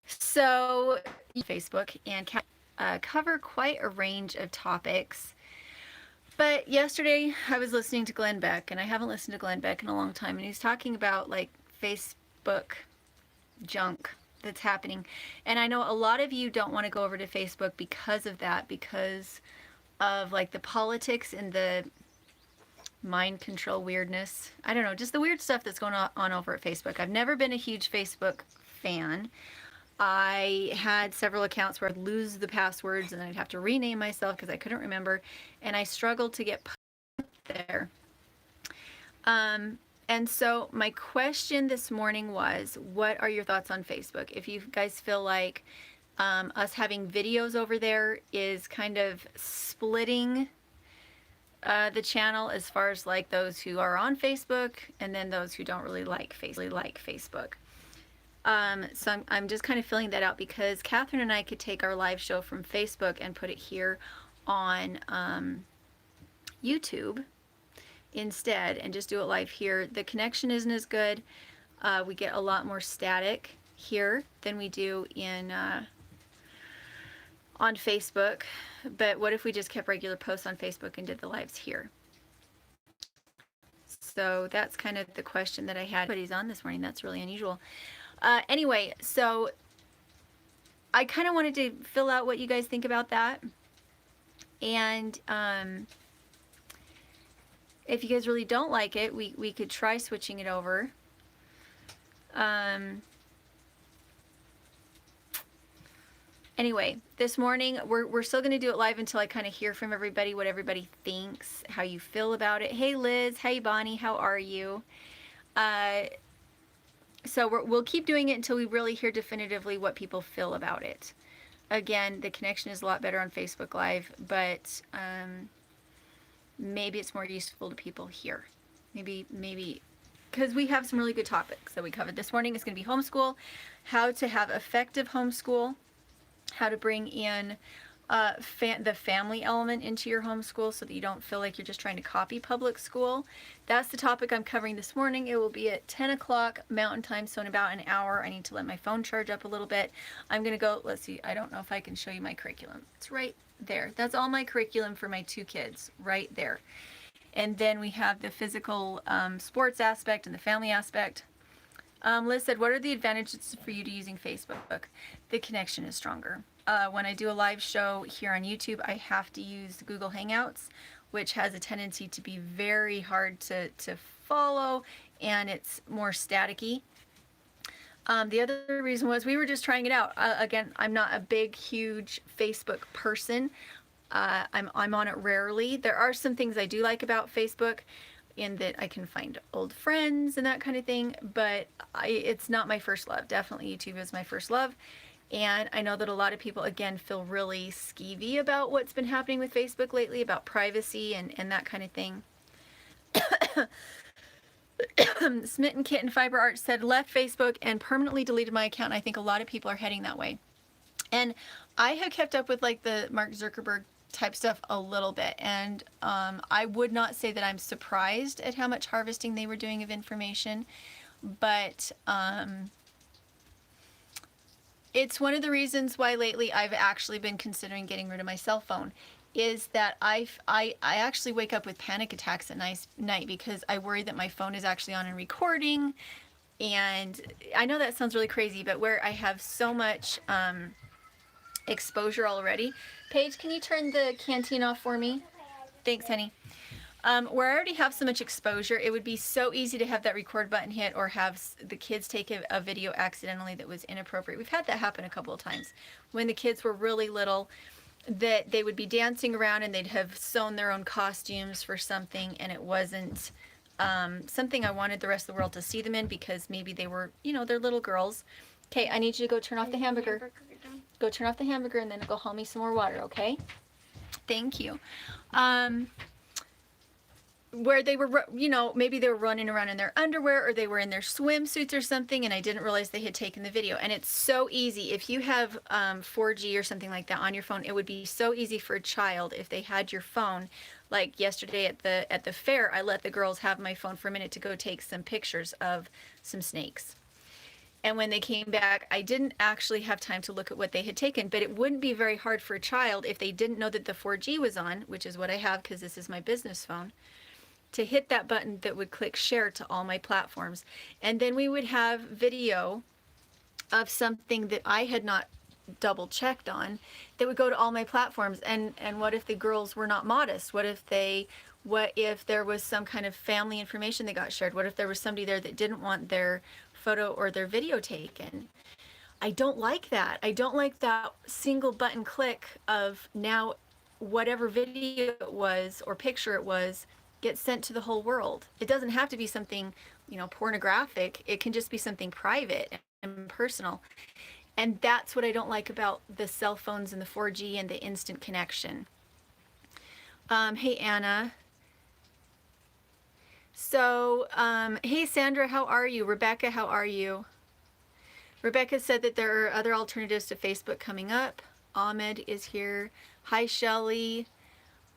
So, Facebook and cover quite a range of topics. But yesterday I was listening to Glenn Beck, and I haven't listened to Glenn Beck in a long time, and he's talking about like Facebook junk that's happening. And I know a lot of you don't want to go over to Facebook because of that, because of like the politics and the mind control weirdness. I don't know, just the weird stuff that's going on over at Facebook. I've never been a huge Facebook fan. I had several accounts where I'd lose the passwords and I'd have to rename myself because I couldn't remember, and I struggled to get there. And so my question this morning was, what are your thoughts on Facebook? If you guys feel like us having videos over there is kind of splitting the channel as far as like those who are on Facebook and then those who don't really like Facebook. So I'm just kind of filling that out because Catherine and I could take our live show from Facebook and put it here on YouTube instead and just do it live here. The connection isn't as good. We get a lot more static here than we do in on Facebook. But what if we just kept regular posts on Facebook and did the lives here? So that's kind of the question that I had. But he's on this morning. That's really unusual. Anyway, so I kind of wanted to fill out what you guys think about that. And if you guys really don't like it, we could try switching it over. Anyway, this morning, we're still going to do it live until I kind of hear from everybody, what everybody thinks, how you feel about it. Hey, Liz. Hey, Bonnie. How are you? So we'll keep doing it until we really hear definitively what people feel about it. Again, the connection is a lot better on Facebook Live, but maybe it's more useful to people here. Maybe, because we have some really good topics that we covered this morning. It's going to be homeschool, how to have effective homeschool, how to bring in the family element into your homeschool so that you don't feel like you're just trying to copy public school. That's the topic I'm covering this morning. It will be at 10 o'clock Mountain Time, so in about an hour. I need to let my phone charge up a little bit. I'm going to go, let's see, I don't know if I can show you my curriculum. It's right there. That's all my curriculum for my two kids, right there. And then we have the physical sports aspect and the family aspect. Liz said, what are the advantages for you to using Facebook? The connection is stronger. When I do a live show here on YouTube, I have to use Google Hangouts, which has a tendency to be very hard to follow, and it's more staticky. The other reason was we were just trying it out. Again, I'm not a big, huge Facebook person. I'm on it rarely. There are some things I do like about Facebook, in that I can find old friends and that kind of thing, but it's not my first love. Definitely YouTube is my first love. And I know that a lot of people, again, feel really skeevy about what's been happening with Facebook lately, about privacy and that kind of thing. Smitten Kitten Fiber Art said, left Facebook and permanently deleted my account. I think a lot of people are heading that way. And I have kept up with like the Mark Zuckerberg type stuff a little bit, and I would not say that I'm surprised at how much harvesting they were doing of information, but it's one of the reasons why lately I've actually been considering getting rid of my cell phone, is that I actually wake up with panic attacks at night because I worry that my phone is actually on and recording. And I know that sounds really crazy, but where I have so much exposure already. Paige, can you turn the canteen off for me? Thanks, honey. Where I already have so much exposure, it would be so easy to have that record button hit or have the kids take a video accidentally that was inappropriate. We've had that happen a couple of times. When the kids were really little, that they would be dancing around and they'd have sewn their own costumes for something, and it wasn't something I wanted the rest of the world to see them in, because maybe they were, they're little girls. Okay, I need you to go turn off the hamburger. Go turn off the hamburger and then go haul me some more water, okay? Thank you. Where they were, maybe they were running around in their underwear, or they were in their swimsuits or something, and I didn't realize they had taken the video. And it's so easy. If you have 4G or something like that on your phone, it would be so easy for a child if they had your phone. Like yesterday at the fair, I let the girls have my phone for a minute to go take some pictures of some snakes. And when they came back, I didn't actually have time to look at what they had taken, but it wouldn't be very hard for a child if they didn't know that the 4G was on, which is what I have because this is my business phone, to hit that button that would click share to all my platforms. And then we would have video of something that I had not double checked on that would go to all my platforms. And what if the girls were not modest? What if there was some kind of family information that got shared? What if there was somebody there that didn't want their photo or their video taken? I don't like that. I don't like that single button click of now whatever video it was or picture it was gets sent to the whole world. It doesn't have to be something, pornographic. It can just be something private and personal. And that's what I don't like about the cell phones and the 4G and the instant connection. Hey, Anna. So, hey, Sandra, how are you? Rebecca, how are you? Rebecca said that there are other alternatives to Facebook coming up. Ahmed is here. Hi, Shelly.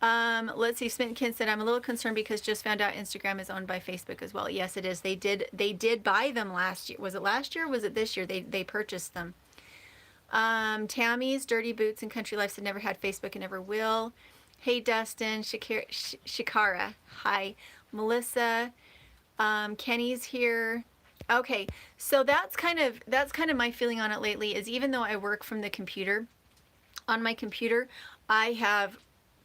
Let's see. Smittenkin said, I'm a little concerned because just found out Instagram is owned by Facebook as well. Yes, it is. They did buy them last year. Was it last year or was it this year? They purchased them. Tammy's Dirty Boots and Country Life said never had Facebook and never will. Hey, Dustin. Shikara. Hi. Melissa. Kenny's here. Okay, so that's kind of my feeling on it lately is even though I work from the computer, on my computer, I have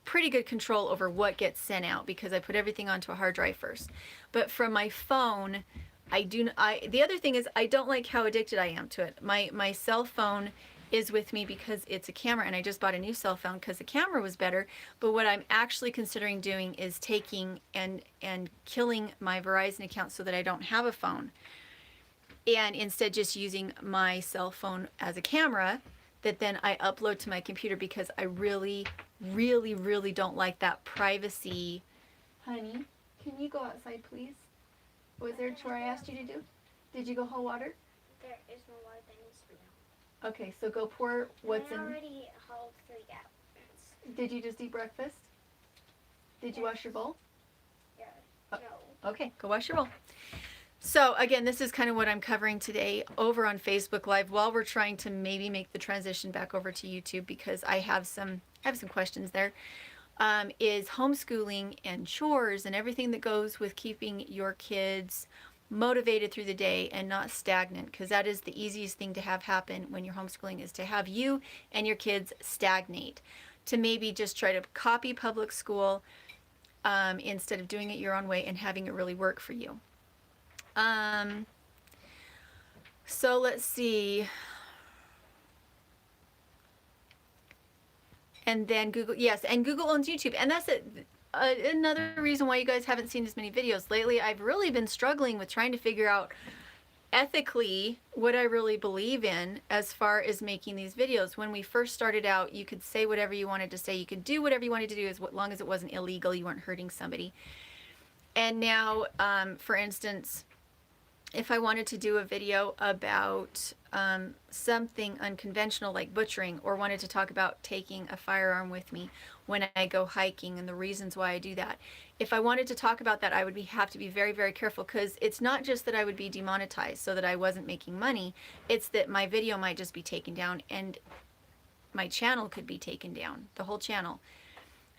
pretty good control over what gets sent out because I put everything onto a hard drive first. But from my phone, the other thing is I don't like how addicted I am to it. My cell phone is with me because it's a camera, and I just bought a new cell phone because the camera was better. But what I'm actually considering doing is taking and killing my Verizon account so that I don't have a phone, and instead just using my cell phone as a camera that then I upload to my computer because I really, really, really don't like that privacy. Honey, can you go outside, please? Was there a chore I asked you to do? Did you go haul water? There is no water that needs to be done. Okay, so go pour what's in. I already hauled 3 gallons. Did you just eat breakfast? Did you wash your bowl? Yeah. Oh, No. okay, go wash your bowl. So again, this is kind of what I'm covering today over on Facebook Live while we're trying to maybe make the transition back over to YouTube because I have some questions there. Is homeschooling and chores and everything that goes with keeping your kids motivated through the day and not stagnant, because that is the easiest thing to have happen when you're homeschooling, is to have you and your kids stagnate, to maybe just try to copy public school instead of doing it your own way and having it really work for you. So let's see. And then Google, yes, and Google owns YouTube. And that's another reason why you guys haven't seen as many videos. Lately, I've really been struggling with trying to figure out ethically what I really believe in as far as making these videos. When we first started out, you could say whatever you wanted to say. You could do whatever you wanted to do as long as it wasn't illegal, you weren't hurting somebody. And now, for instance, if I wanted to do a video about something unconventional like butchering, or wanted to talk about taking a firearm with me when I go hiking and the reasons why I do that, if I wanted to talk about that, I would have to be very, very careful, because it's not just that I would be demonetized so that I wasn't making money, it's that my video might just be taken down and my channel could be taken down, the whole channel.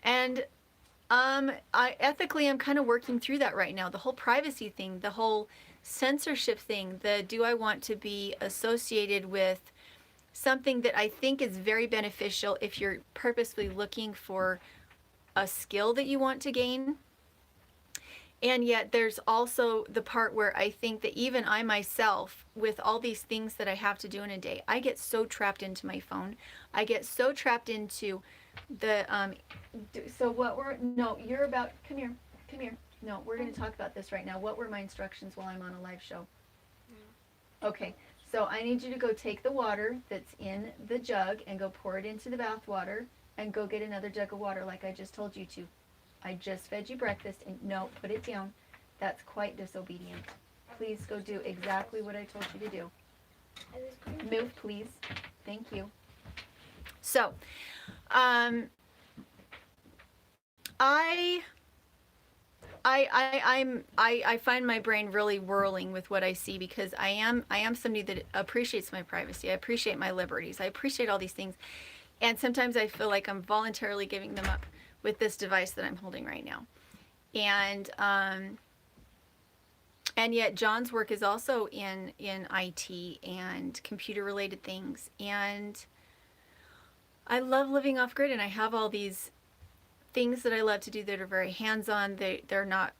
And ethically, I'm kind of working through that right now. The whole privacy thing, the whole censorship thing, do I want to be associated with something that I think is very beneficial if you're purposefully looking for a skill that you want to gain. And yet there's also the part where I think that even I myself, with all these things that I have to do in a day, I get so trapped into my phone. I get so trapped into the, come here. No, we're going to talk about this right now. What were my instructions while I'm on a live show? Okay, so I need you to go take the water that's in the jug and go pour it into the bath water and go get another jug of water like I just told you to. I just fed you breakfast, and no, put it down. That's quite disobedient. Please go do exactly what I told you to do. Move, please. Thank you. So, I find my brain really whirling with what I see, because I am somebody that appreciates my privacy. I appreciate my liberties. I appreciate all these things. And sometimes I feel like I'm voluntarily giving them up with this device that I'm holding right now. And yet John's work is also in IT and computer related things. And I love living off grid, and I have all these things that I love to do that are very hands-on. They're not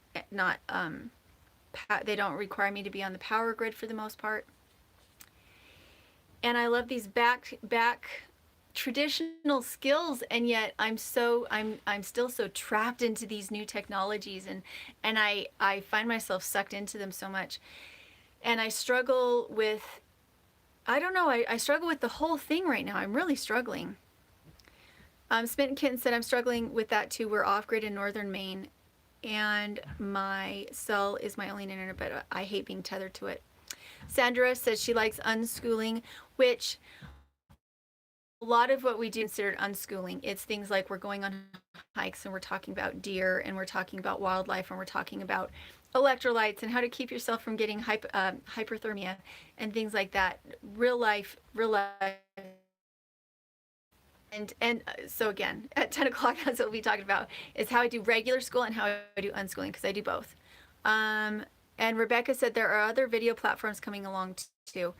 they don't require me to be on the power grid for the most part. And I love these back traditional skills, and yet I'm still so trapped into these new technologies, and I find myself sucked into them so much. And I struggle with, I don't know, I struggle with the whole thing right now. I'm really struggling. Smitten Kitten said, I'm struggling with that too. We're off-grid in northern Maine, and my cell is my only internet, but I hate being tethered to it. Sandra says she likes unschooling, which a lot of what we do considered unschooling. It's things like we're going on hikes and we're talking about deer, and we're talking about wildlife, and we're talking about electrolytes and how to keep yourself from getting hyperthermia and things like that. Real life. And so again, at 10 o'clock, that's what we'll be talking about, is how I do regular school and how I do unschooling, because I do both. And Rebecca said there are other video platforms coming along too.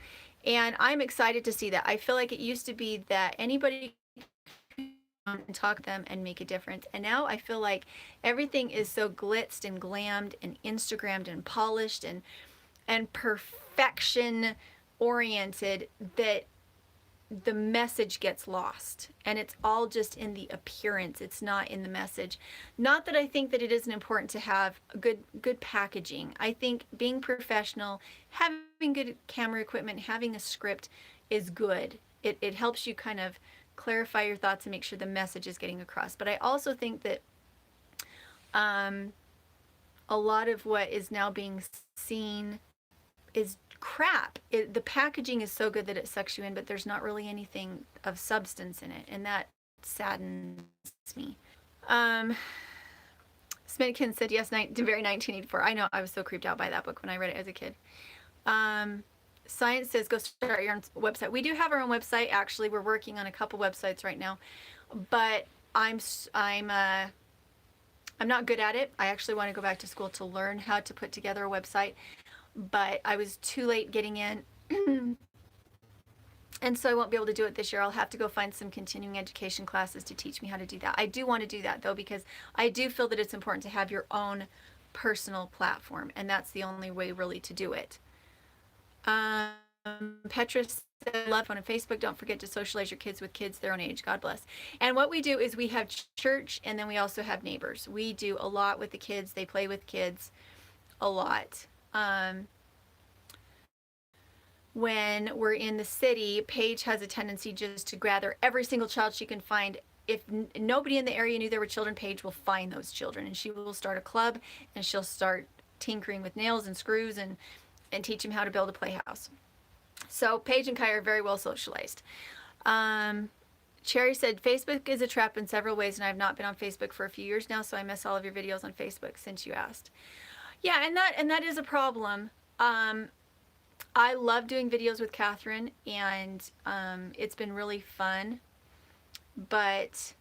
And I'm excited to see that. I feel like it used to be that anybody could come and talk to them and make a difference. And now I feel like everything is so glitzed and glammed and Instagrammed and polished and perfection oriented that the message gets lost, and it's all just in the appearance. It's not in the message. Not that I think that it isn't important to have good packaging. I think being professional, having good camera equipment, having a script is good. It helps you kind of clarify your thoughts and make sure the message is getting across. But I also think that a lot of what is now being seen is crap. The packaging is so good that it sucks you in, but there's not really anything of substance in it, and that saddens me. Smidkin said yes, very 1984. I know, I was so creeped out by that book when I read it as a kid. Science says go start your own website. We do have our own website. Actually, we're working on a couple websites right now, but I'm not good at it. I actually want to go back to school to learn how to put together a website, but I was too late getting in. And so I won't be able to do it this year. I'll have to go find some continuing education classes to teach me how to do that. I do want to do that though, because I do feel that it's important to have your own personal platform, and that's the only way really to do it. Petra said, love on Facebook. Don't forget to socialize your kids with kids their own age. God bless. And what we do is we have church, and then we also have neighbors. We do a lot with the kids. They play with kids a lot. When we're in the city, Paige has a tendency just to gather every single child she can find. If nobody in the area knew there were children, Paige will find those children, and she will start a club, and she'll start tinkering with nails and screws and teach them how to build a playhouse. So Paige and Kai are very well socialized. Cherry said, Facebook is a trap in several ways, and I've not been on Facebook for a few years now, so I miss all of your videos on Facebook since you asked. Yeah, and that is a problem. I love doing videos with Catherine, and it's been really fun. But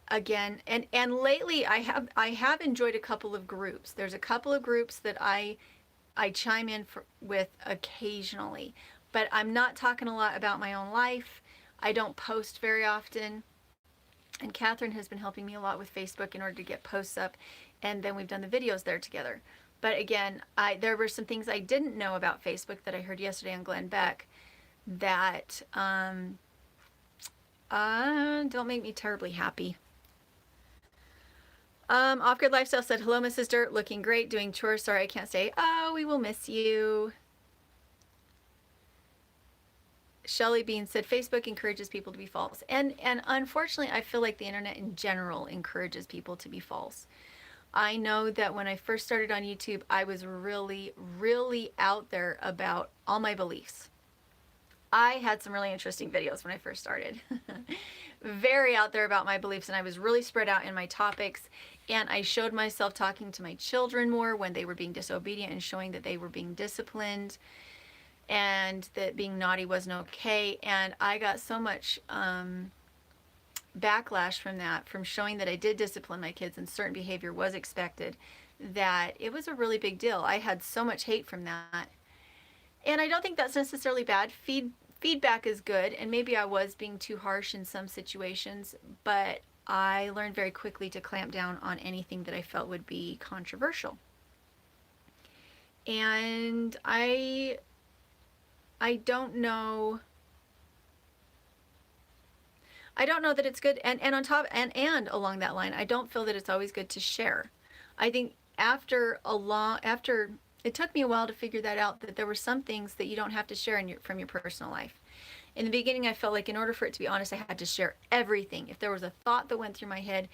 again, and lately I have enjoyed a couple of groups. There's a couple of groups that I chime in with occasionally, but I'm not talking a lot about my own life. I don't post very often, and Catherine has been helping me a lot with Facebook in order to get posts up, and then we've done the videos there together. But again, there were some things I didn't know about Facebook that I heard yesterday on Glenn Beck that don't make me terribly happy. Off-Grid Lifestyle said, hello, Mrs. Dirt, looking great, doing chores. Sorry I can't stay. Oh, we will miss you. Shelly Bean said, Facebook encourages people to be false. And unfortunately, I feel like the internet in general encourages people to be false. I know that when I first started on YouTube, I was really, really out there about all my beliefs. I had some really interesting videos when I first started. Very out there about my beliefs, and I was really spread out in my topics. And I showed myself talking to my children more when they were being disobedient and showing that they were being disciplined and that being naughty wasn't okay. And I got so much backlash from that, from showing that I did discipline my kids and certain behavior was expected, that it was a really big deal. I had so much hate from that. And I don't think that's necessarily bad. Feedback is good, and maybe I was being too harsh in some situations, but I learned very quickly to clamp down on anything that I felt would be controversial. And I don't know that it's good, and on top and along that line, I don't feel that it's always good to share. I think after it took me a while to figure that out, that there were some things that you don't have to share from your personal life. In the beginning, I felt like in order for it to be honest, I had to share everything. If there was a thought that went through my head,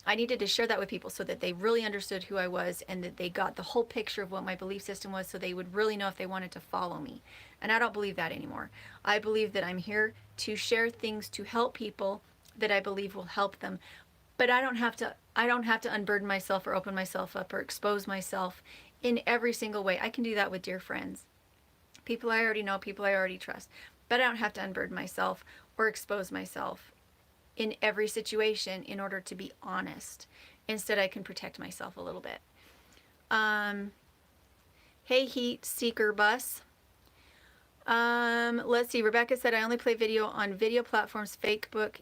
I needed to share that with people so that they really understood who I was and that they got the whole picture of what my belief system was, so they would really know if they wanted to follow me. And I don't believe that anymore. I believe that I'm here to share things to help people that I believe will help them. But I don't have to unburden myself or open myself up or expose myself in every single way. I can do that with dear friends, people I already know, people I already trust. But I don't have to unburden myself or expose myself in every situation in order to be honest. Instead, I can protect myself a little bit. Hey, Heat Seeker Bus. Let's see. Rebecca said, I only play video on video platforms. Facebook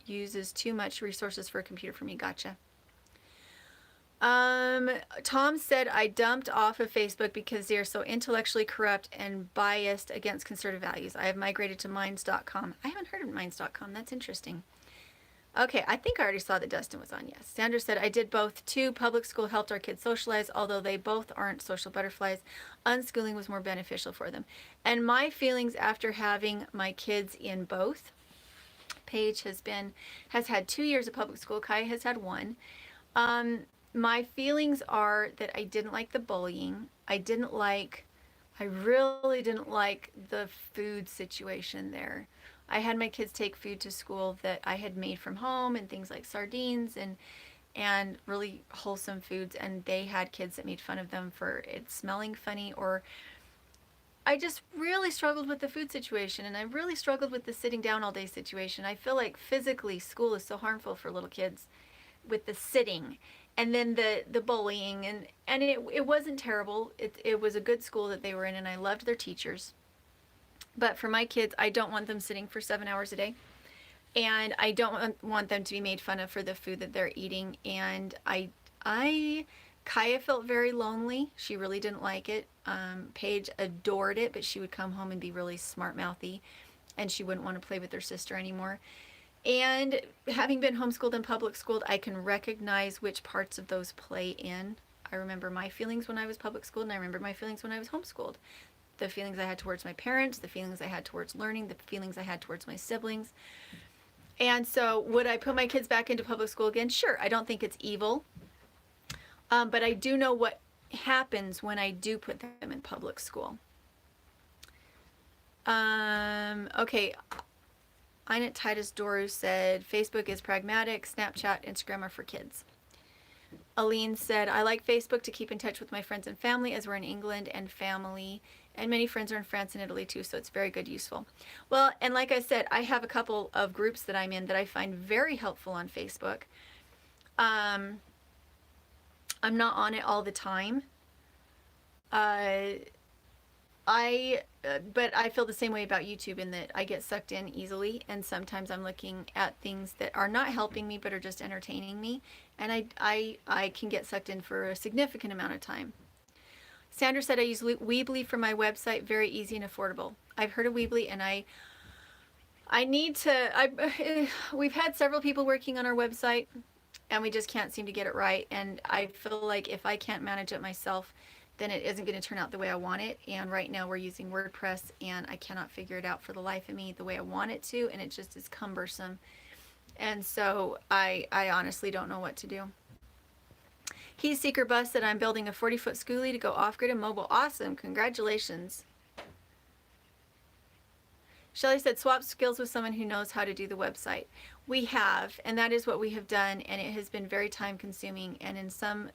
uses too much resources for a computer for me. Gotcha. Tom said, I dumped off of Facebook because they are so intellectually corrupt and biased against conservative values. I have migrated to Minds.com. I haven't heard of Minds.com. That's interesting. Okay, I think I already saw that Dustin was on. Yes. Sandra said, I did both too. Public school helped our kids socialize, although they both aren't social butterflies. Unschooling was more beneficial for them. And my feelings after having my kids in both, Paige has had 2 years of public school. Kai has had 1. My feelings are that I didn't like the bullying. I really didn't like the food situation there. I had my kids take food to school that I had made from home and things like sardines and really wholesome foods, and they had kids that made fun of them for it smelling funny, or I just really struggled with the food situation, and I really struggled with the sitting down all day situation. I feel like physically school is so harmful for little kids with the sitting. And then the bullying, and it wasn't terrible. It was a good school that they were in, and I loved their teachers. But for my kids, I don't want them sitting for 7 hours a day. And I don't want them to be made fun of for the food that they're eating. And Kaya felt very lonely. She really didn't like it. Paige adored it, but she would come home and be really smart-mouthy, and she wouldn't want to play with her sister anymore. And having been homeschooled and public schooled, I can recognize which parts of those play in. I remember my feelings when I was public schooled, and I remember my feelings when I was homeschooled. The feelings I had towards my parents, the feelings I had towards learning, the feelings I had towards my siblings. And so would I put my kids back into public school again? Sure. I don't think it's evil. But I do know what happens when I do put them in public school. Okay. Inet Titus Doru said, Facebook is pragmatic, Snapchat, Instagram are for kids. Aline said, I like Facebook to keep in touch with my friends and family, as we're in England and family, and many friends are in France and Italy too, so it's very good, useful. Well, and like I said, I have a couple of groups that I'm in that I find very helpful on Facebook. I'm not on it all the time. But I feel the same way about YouTube, in that I get sucked in easily, and sometimes I'm looking at things that are not helping me but are just entertaining me, and I can get sucked in for a significant amount of time. Sandra said, I use Weebly for my website, very easy and affordable. I've heard of Weebly, and we've had several people working on our website, and we just can't seem to get it right, and I feel like if I can't manage it myself, then it isn't going to turn out the way I want it. And right now we're using WordPress, and I cannot figure it out for the life of me the way I want it to, and it just is cumbersome. And so I honestly don't know what to do. Heat Seeker Bus said, I'm building a 40-foot schoolie to go off-grid and mobile. Awesome. Congratulations. Shelly said, swap skills with someone who knows how to do the website. We have, and that is what we have done, and it has been very time consuming, and in some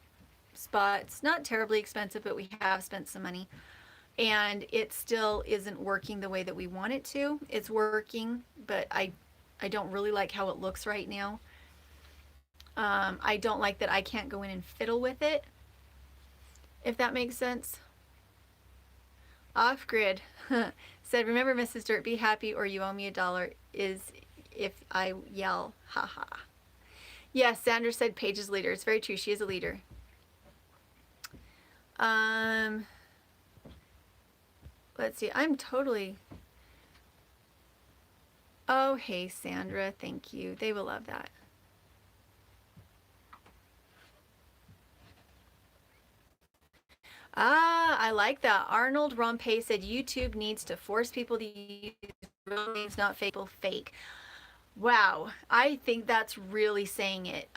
spots, not terribly expensive, but we have spent some money, and it still isn't working the way that we want it to. It's working, but I don't really like how it looks right now. I don't like that I can't go in and fiddle with it, if that makes sense. Off grid said, remember, Mrs. Dirt, be happy or you owe me $1 is if I yell, haha. Yes, Sandra said Paige's leader. It's very true. She is a leader. Let's see. I'm totally. Oh, hey, Sandra. Thank you. They will love that. Ah, I like that. Arnold Rompe said YouTube needs to force people to use real names, not fake people fake. Wow, I think that's really saying it.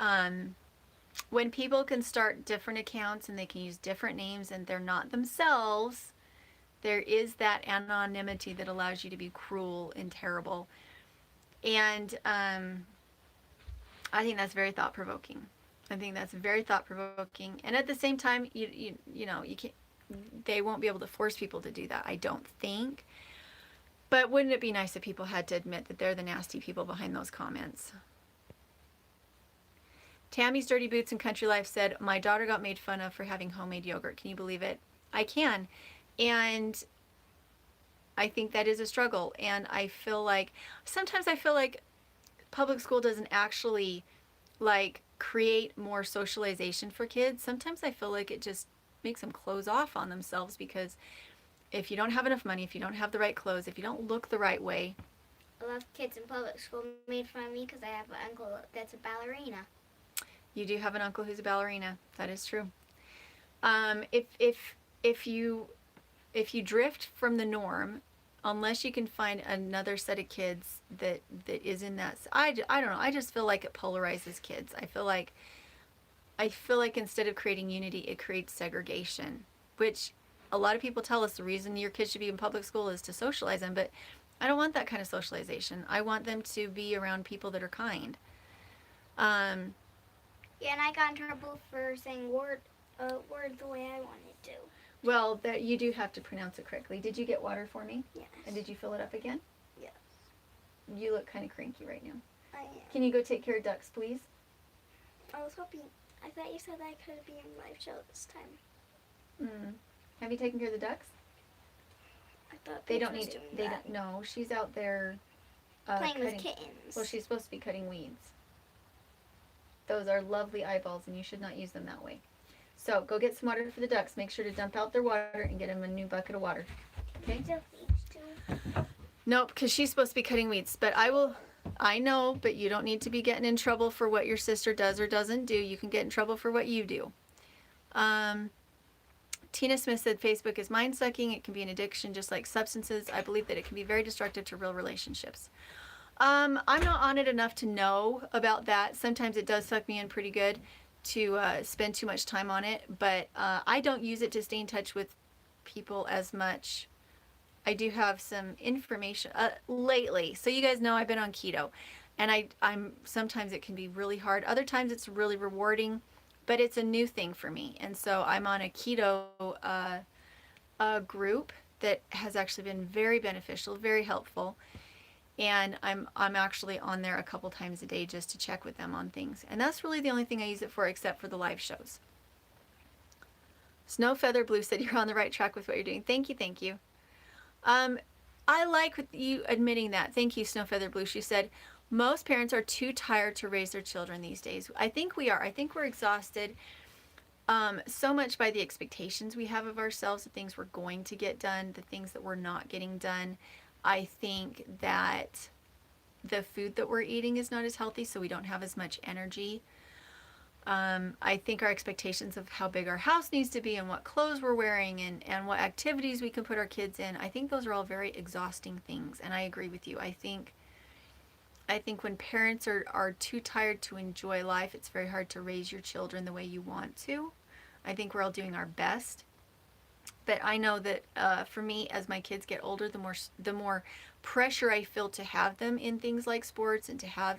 When people can start different accounts and they can use different names and they're not themselves, there is that anonymity that allows you to be cruel and terrible. And I think that's very thought-provoking. I think that's very thought-provoking. And at the same time, you know, you can't, they won't be able to force people to do that, I don't think. But wouldn't it be nice if people had to admit that they're the nasty people behind those comments? Tammy's Dirty Boots and Country Life said, my daughter got made fun of for having homemade yogurt. Can you believe it? I can. And I think that is a struggle. And I feel like, sometimes I feel like public school doesn't actually, like, create more socialization for kids. Sometimes I feel like it just makes them close off on themselves, because if you don't have enough money, if you don't have the right clothes, if you don't look the right way. A lot of kids in public school made fun of me because I have an uncle that's a ballerina. You do have an uncle who's a ballerina. That is true. If you drift from the norm, unless you can find another set of kids that is in that, I don't know. I just feel like it polarizes kids. I feel like instead of creating unity, it creates segregation, which a lot of people tell us the reason your kids should be in public school is to socialize them, but I don't want that kind of socialization. I want them to be around people that are kind. Yeah, and I got in trouble for saying word the way I wanted to. Well, that you do have to pronounce it correctly. Did you get water for me? Yes. And did you fill it up again? Yes. You look kind of cranky right now. I am. Can you go take care of ducks, please? I thought you said I could be in live show this time. Have you taken care of the ducks? I thought They Paige don't was need. doing They that. don't. No, she's out there Playing with cutting. kittens. Well, she's supposed to be cutting weeds. Those are lovely eyeballs, and you should not use them that way. So go get some water for the ducks. Make sure to dump out their water and get them a new bucket of water. Okay? Nope, because she's supposed to be cutting weeds. But I know, but you don't need to be getting in trouble for what your sister does or doesn't do. You can get in trouble for what you do. Tina Smith said Facebook is mind-sucking. It can be an addiction just like substances. I believe that it can be very destructive to real relationships. I'm not on it enough to know about that. Sometimes it does suck me in pretty good to spend too much time on it, but I don't use it to stay in touch with people as much. I do have some information lately. So you guys know I've been on keto, and I'm sometimes it can be really hard. Other times it's really rewarding, but it's a new thing for me. And so I'm on a keto group that has actually been very beneficial, very helpful. And I'm actually on there a couple times a day just to check with them on things. And that's really the only thing I use it for, except for the live shows. Snow Feather Blue said you're on the right track with what you're doing. Thank you, thank you. I like you admitting that. Thank you, Snow Feather Blue. She said, most parents are too tired to raise their children these days. I think we are. I think we're exhausted so much by the expectations we have of ourselves, the things we're going to get done, the things that we're not getting done. I think that the food that we're eating is not as healthy, so we don't have as much energy. I think our expectations of how big our house needs to be and what clothes we're wearing and what activities we can put our kids in, I think those are all very exhausting things, and I agree with you. I think when parents are too tired to enjoy life, it's very hard to raise your children the way you want to. I think we're all doing our best. But I know that for me, as my kids get older, the more pressure I feel to have them in things like sports and to have,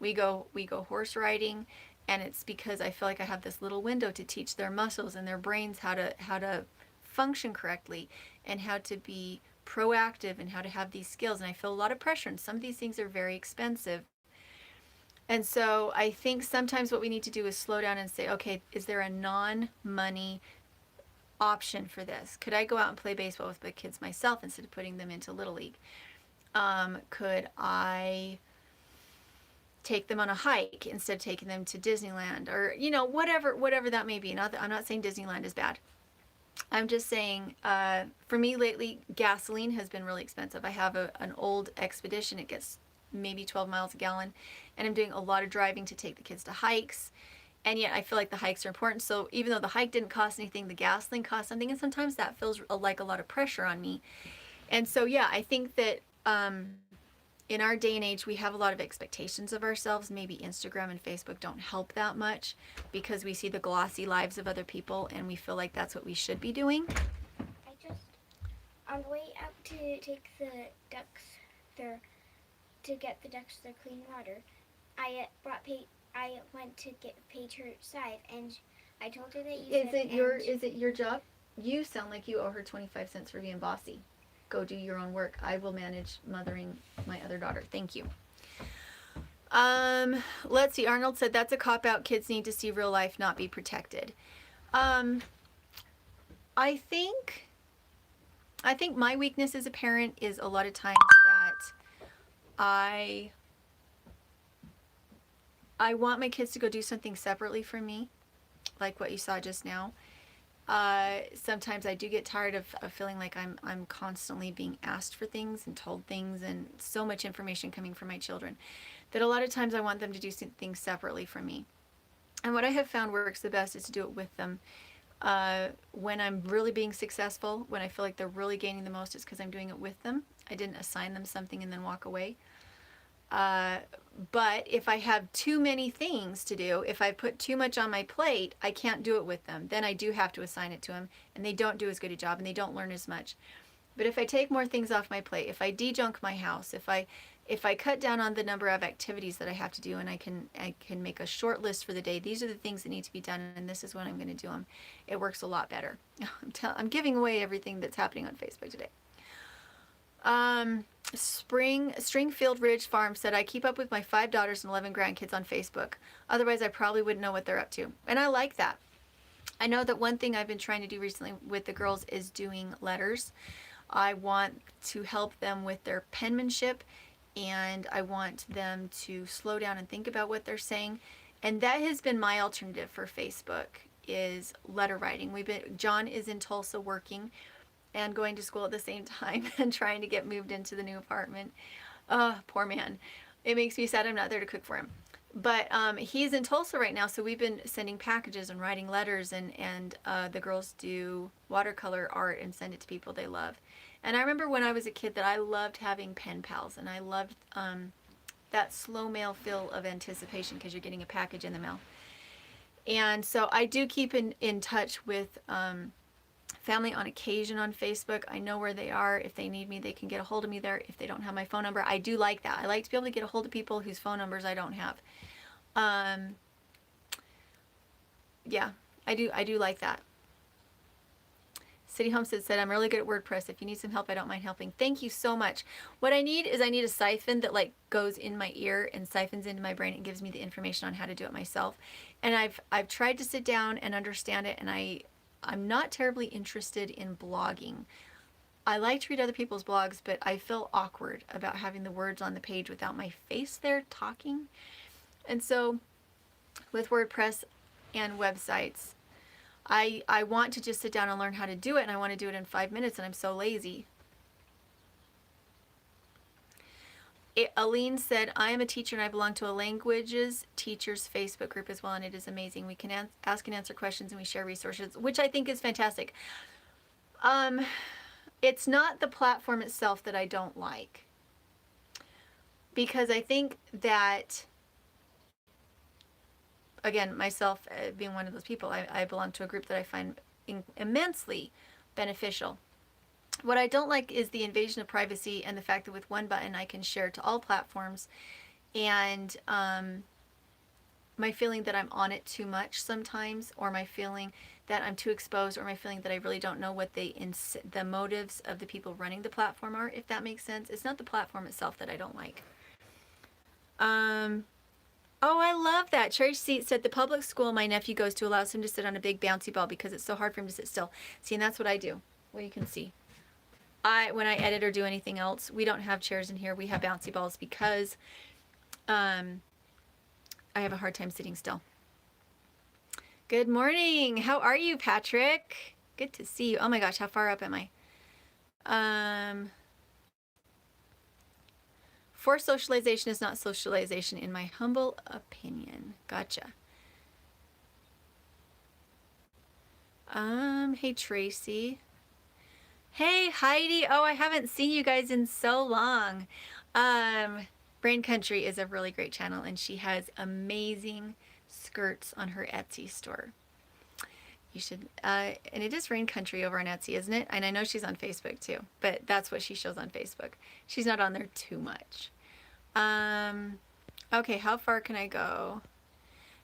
we go horse riding, and it's because I feel like I have this little window to teach their muscles and their brains how to function correctly and how to be proactive and how to have these skills. And I feel a lot of pressure, and some of these things are very expensive. And so I think sometimes what we need to do is slow down and say, okay, is there a non-money option for this? Could I go out and play baseball with the kids myself instead of putting them into Little League? Could I take them on a hike instead of taking them to Disneyland, or whatever that may be? I'm not saying Disneyland is bad. I'm just saying, for me lately, gasoline has been really expensive. I have an old Expedition. It gets maybe 12 miles a gallon, and I'm doing a lot of driving to take the kids to hikes, and yet I feel like the hikes are important. So even though the hike didn't cost anything, the gasoline cost something, and sometimes that feels like a lot of pressure on me. And so, yeah, I think that in our day and age, we have a lot of expectations of ourselves. Maybe Instagram and Facebook don't help that much because we see the glossy lives of other people and we feel like that's what we should be doing. I just, on the way up to take the ducks to get the ducks their clean water, I went to get paid her side, and I told her that Is it your job? You sound like you owe her 25 cents for being bossy. Go do your own work. I will manage mothering my other daughter. Thank you. Let's see. Arnold said that's a cop-out. Kids need to see real life, not be protected. I think my weakness as a parent is a lot of times that I want my kids to go do something separately from me, like what you saw just now. Sometimes I do get tired of feeling like I'm constantly being asked for things and told things, and so much information coming from my children that a lot of times I want them to do things separately from me. And what I have found works the best is to do it with them. When I'm really being successful, when I feel like they're really gaining the most, it's because I'm doing it with them. I didn't assign them something and then walk away. But if I have too many things to do, if I put too much on my plate, I can't do it with them. Then I do have to assign it to them, and they don't do as good a job, and they don't learn as much. But if I take more things off my plate, if I de-junk my house, if I cut down on the number of activities that I have to do, and I can make a short list for the day, these are the things that need to be done, and this is when I'm going to do them, it works a lot better. I'm giving away everything that's happening on Facebook today. Stringfield Ridge Farm said, I keep up with my 5 daughters and 11 grandkids on Facebook. Otherwise, I probably wouldn't know what they're up to. And I like that. I know that one thing I've been trying to do recently with the girls is doing letters. I want to help them with their penmanship, and I want them to slow down and think about what they're saying. And that has been my alternative for Facebook, is letter writing. John is in Tulsa working and going to school at the same time and trying to get moved into the new apartment. Poor man. It makes me sad I'm not there to cook for him. But he's in Tulsa right now, so we've been sending packages and writing letters, and the girls do watercolor art and send it to people they love. And I remember when I was a kid that I loved having pen pals, and I loved that slow mail feel of anticipation because you're getting a package in the mail. And so I do keep in touch with family on occasion on Facebook. I know where they are. If they need me, they can get a hold of me there. If they don't have my phone number, I do like that. I like to be able to get a hold of people whose phone numbers I don't have. Yeah, I do like that. City Homestead said, I'm really good at WordPress. If you need some help, I don't mind helping. Thank you so much. What I need is a siphon that like goes in my ear and siphons into my brain and gives me the information on how to do it myself. And I've tried to sit down and understand it, and I'm not terribly interested in blogging. I like to read other people's blogs, but I feel awkward about having the words on the page without my face there talking. And so with WordPress and websites, I want to just sit down and learn how to do it, and I want to do it in 5 minutes, and I'm so lazy. Aline said, I am a teacher and I belong to a languages teachers Facebook group as well, and it is amazing. We can ask and answer questions, and we share resources, which I think is fantastic. It's not the platform itself that I don't like, because I think that, again, myself being one of those people, I belong to a group that I find immensely beneficial. What I don't like is the invasion of privacy and the fact that with one button I can share to all platforms, and my feeling that I'm on it too much sometimes, or my feeling that I'm too exposed, or my feeling that I really don't know what the motives of the people running the platform are, if that makes sense. It's not the platform itself that I don't like. Oh, I love that. Cherry Seat said the public school my nephew goes to allows him to sit on a big bouncy ball because it's so hard for him to sit still. See, and that's what I do. Well, you can see. When I edit or do anything else, we don't have chairs in here. We have bouncy balls because I have a hard time sitting still. Good morning. How are you, Patrick? Good to see you. Oh my gosh, how far up am I? Forced socialization is not socialization, in my humble opinion. Gotcha. Hey, Tracy. Hey, Heidi. Oh, I haven't seen you guys in so long. Brain Country is a really great channel, and she has amazing skirts on her Etsy store. You should, and it is Rain Country over on Etsy, isn't it? And I know she's on Facebook too, but that's what she shows on Facebook. She's not on there too much. Okay, how far can I go?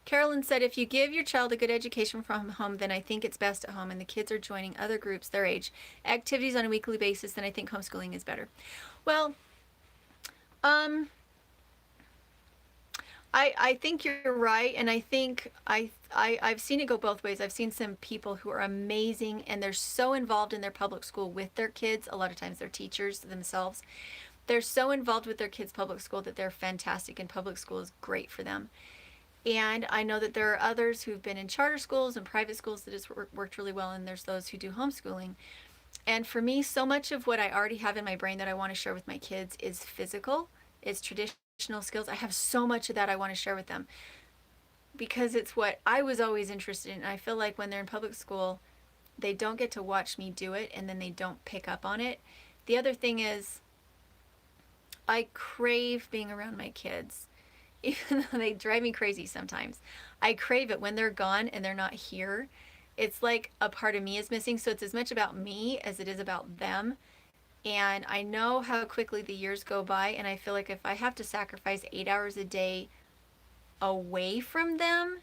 Carolyn said, if you give your child a good education from home, then I think it's best at home, and the kids are joining other groups their age, activities on a weekly basis, then I think homeschooling is better. Well, I think you're right, and I think I've seen it go both ways. I've seen some people who are amazing, and they're so involved in their public school with their kids. A lot of times they're teachers themselves. They're so involved with their kids' public school that they're fantastic, and public school is great for them. And I know that there are others who've been in charter schools and private schools that has worked really well, and there's those who do homeschooling. And for me, so much of what I already have in my brain that I want to share with my kids is physical, it's traditional skills. I have so much of that I want to share with them because it's what I was always interested in. And I feel like when they're in public school, they don't get to watch me do it, and then they don't pick up on it. The other thing is, I crave being around my kids. Even though they drive me crazy sometimes, I crave it when they're gone and they're not here. It's like a part of me is missing. So it's as much about me as it is about them. And I know how quickly the years go by, and I feel like if I have to sacrifice 8 hours a day away from them,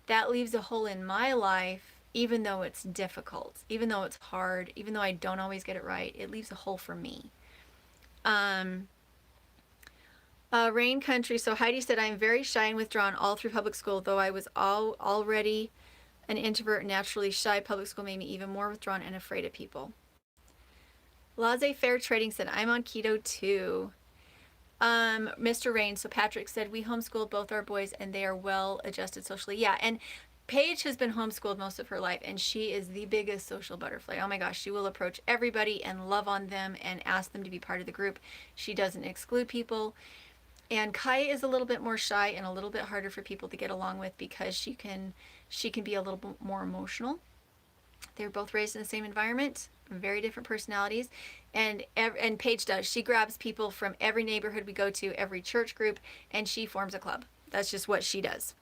that leaves a hole in my life, even though it's difficult, even though it's hard, even though I don't always get it right, it leaves a hole for me. Rain Country. So Heidi said, I'm very shy and withdrawn all through public school, though I was already an introvert and naturally shy. Public school made me even more withdrawn and afraid of people. Laissez-faire Trading said, I'm on keto too. Mr. Rain, so Patrick said, we homeschooled both our boys and they are well adjusted socially. Yeah, and Paige has been homeschooled most of her life, and she is the biggest social butterfly. Oh my gosh, she will approach everybody and love on them and ask them to be part of the group. She doesn't exclude people. And Kai is a little bit more shy and a little bit harder for people to get along with because she can be a little bit more emotional. They were both raised in the same environment, very different personalities, and Paige does. She grabs people from every neighborhood we go to, every church group, and she forms a club. That's just what she does.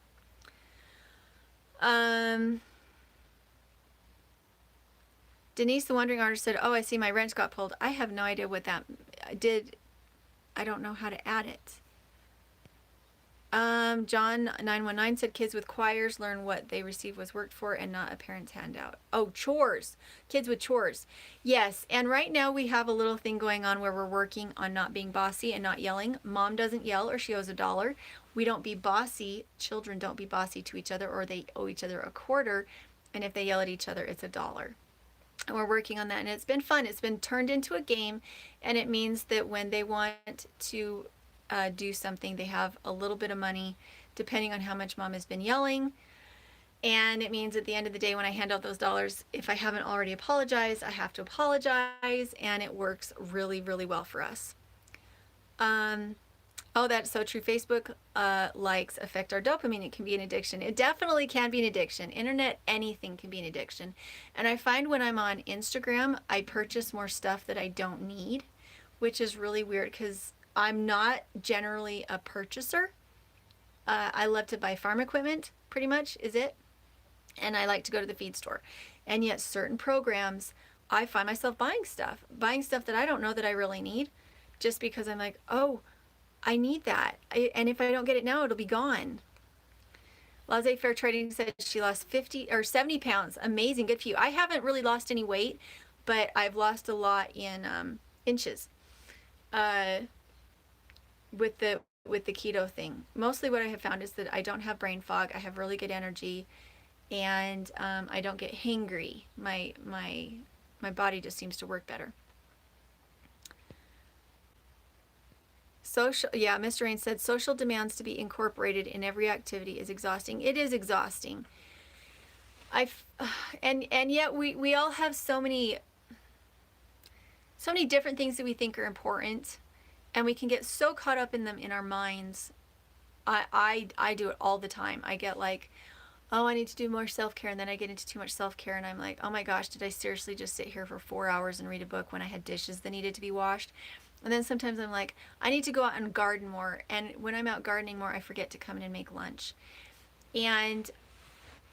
Denise, the Wandering Artist, said, oh, I see my wrench got pulled. I have no idea what that did. I don't know how to add it. John 919 said, kids with choirs learn what they receive was worked for and not a parent's handout. Oh, chores. Kids with chores. Yes, and right now we have a little thing going on where we're working on not being bossy and not yelling. Mom doesn't yell or she owes $1. We don't be bossy. Children don't be bossy to each other, or they owe each other a quarter. And if they yell at each other, it's $1. And we're working on that, and it's been fun. It's been turned into a game, and it means that when they want to do something, they have a little bit of money depending on how much mom has been yelling. And it means at the end of the day, when I hand out those dollars, if I haven't already apologized, I have to apologize, and it works really, really well for us. Oh, that's so true. Facebook likes affect our dopamine. It can be an addiction. It definitely can be an addiction. Internet, anything can be an addiction. And I find when I'm on Instagram, I purchase more stuff that I don't need, which is really weird because I'm not generally a purchaser. I love to buy farm equipment, pretty much, is it. And I like to go to the feed store. And yet certain programs I find myself buying stuff that I don't know that I really need, just because I'm like, oh, I need that. And if I don't get it now, it'll be gone. Laissez Fair Trading said she lost 50 or 70 pounds. Amazing. Good for you. I haven't really lost any weight, but I've lost a lot in inches uh, with the keto thing. Mostly what I have found is that I don't have brain fog. I have really good energy, and I don't get hangry. My body just seems to work better. Social, yeah, Mr. Rain said social demands to be incorporated in every activity is exhausting. It is exhausting. And yet we all have so many different things that we think are important, and we can get so caught up in them in our minds. I do it all the time. I get like, oh, I need to do more self-care, and then I get into too much self-care, and I'm like, oh my gosh, did I seriously just sit here for 4 hours and read a book when I had dishes that needed to be washed? And then sometimes I'm like, I need to go out and garden more, and when I'm out gardening more, I forget to come in and make lunch. And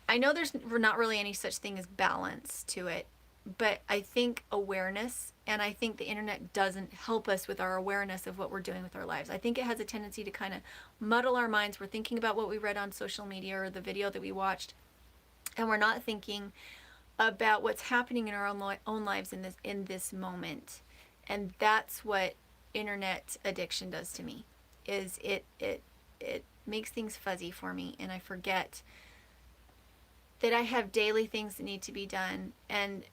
I know there's not really any such thing as balance to it, but I think awareness, and I think the internet doesn't help us with our awareness of what we're doing with our lives. I think it has a tendency to kind of muddle our minds. We're thinking about what we read on social media or the video that we watched, and we're not thinking about what's happening in our own lives in this moment. And that's what internet addiction does to me. Is it makes things fuzzy for me, and I forget that I have daily things that need to be done, and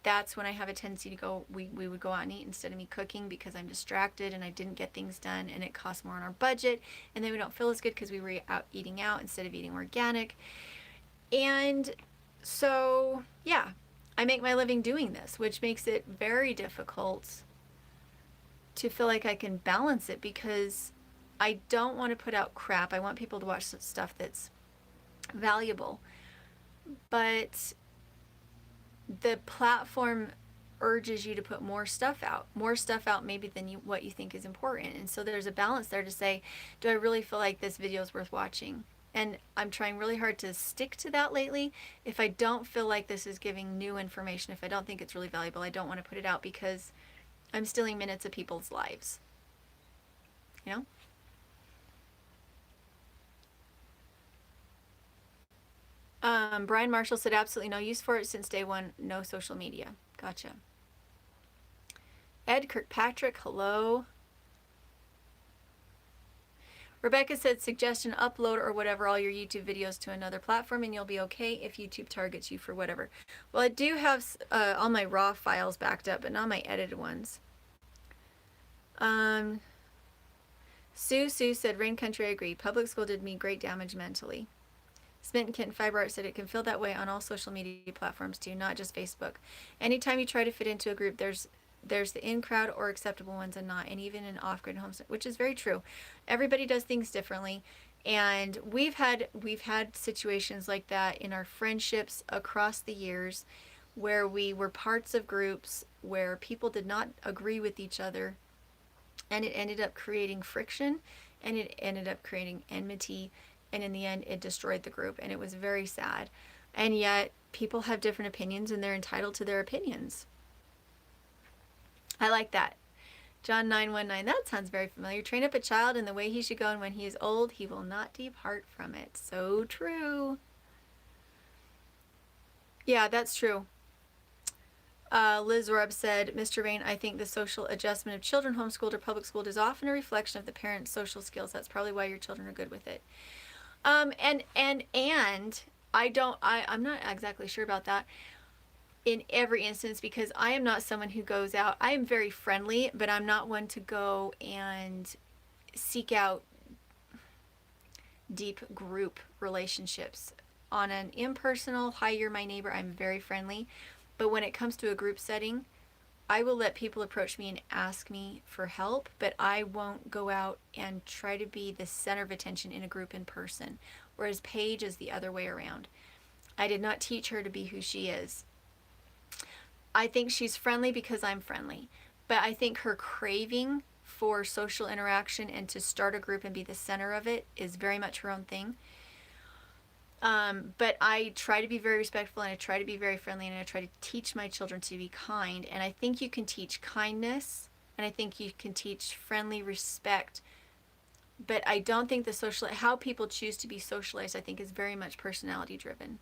that's when I have a tendency to go, we would go out and eat instead of me cooking, because I'm distracted and I didn't get things done, and it costs more on our budget, and then we don't feel as good because we were out eating out instead of eating organic. And so yeah, I make my living doing this, which makes it very difficult to feel like I can balance it, because I don't want to put out crap. I want people to watch stuff that's valuable, but the platform urges you to put more stuff out maybe than what you think is important. And so there's a balance there to say, do I really feel like this video is worth watching? And I'm trying really hard to stick to that lately. If I don't feel like this is giving new information, if I don't think it's really valuable, I don't want to put it out, because I'm stealing minutes of people's lives. You know? Brian Marshall said absolutely no use for it since day one. No social media. Gotcha. Ed Kirkpatrick, hello. Rebecca said suggestion, upload or whatever all your YouTube videos to another platform and you'll be okay if YouTube targets you for whatever. Well, I do have all my raw files backed up, but not my edited ones. Sue said Rain Country, I agree. Public school did me great damage mentally. Smitten Kitten Fiber Art said it can feel that way on all social media platforms too, not just Facebook. Anytime you try to fit into a group, there's the in crowd or acceptable ones and not, and even in off-grid homestead, which is very true. Everybody does things differently, and we've had situations like that in our friendships across the years, where we were parts of groups where people did not agree with each other, and it ended up creating friction, and it ended up creating enmity, and in the end it destroyed the group, and it was very sad. And yet people have different opinions, and they're entitled to their opinions. I like that. John 919, that sounds very familiar. Train up a child in the way he should go, and when he is old he will not depart from it. So true. Yeah, that's true. Liz Rubb said, Mr. Rain, I think the social adjustment of children homeschooled or public schooled is often a reflection of the parent's social skills. That's probably why your children are good with it. And I'm not exactly sure about that in every instance, because I am not someone who goes out. I am very friendly, but I'm not one to go and seek out deep group relationships. On an impersonal, hi, you're my neighbor, I'm very friendly. But when it comes to a group setting, I will let people approach me and ask me for help, but I won't go out and try to be the center of attention in a group in person. Whereas Paige is the other way around. I did not teach her to be who she is. I think she's friendly because I'm friendly, but I think her craving for social interaction and to start a group and be the center of it is very much her own thing. But I try to be very respectful, and I try to be very friendly, and I try to teach my children to be kind. And I think you can teach kindness, and I think you can teach friendly respect. But I don't think how people choose to be socialized, I think, is very much personality driven.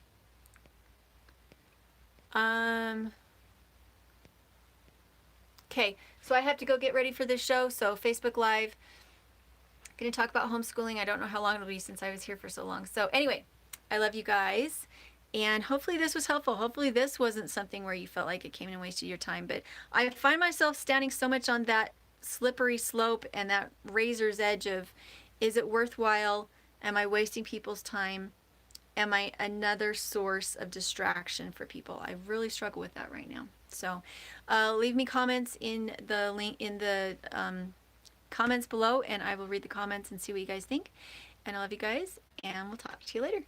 Okay, so I have to go get ready for this show. So Facebook Live, going to talk about homeschooling. I don't know how long it'll be since I was here for so long. So anyway, I love you guys. And hopefully this was helpful. Hopefully this wasn't something where you felt like it came and wasted your time. But I find myself standing so much on that slippery slope and that razor's edge of, is it worthwhile? Am I wasting people's time? Am I another source of distraction for people? I really struggle with that right now. So leave me comments in the link in the comments below, and I will read the comments and see what you guys think. And I love you guys, and we'll talk to you later.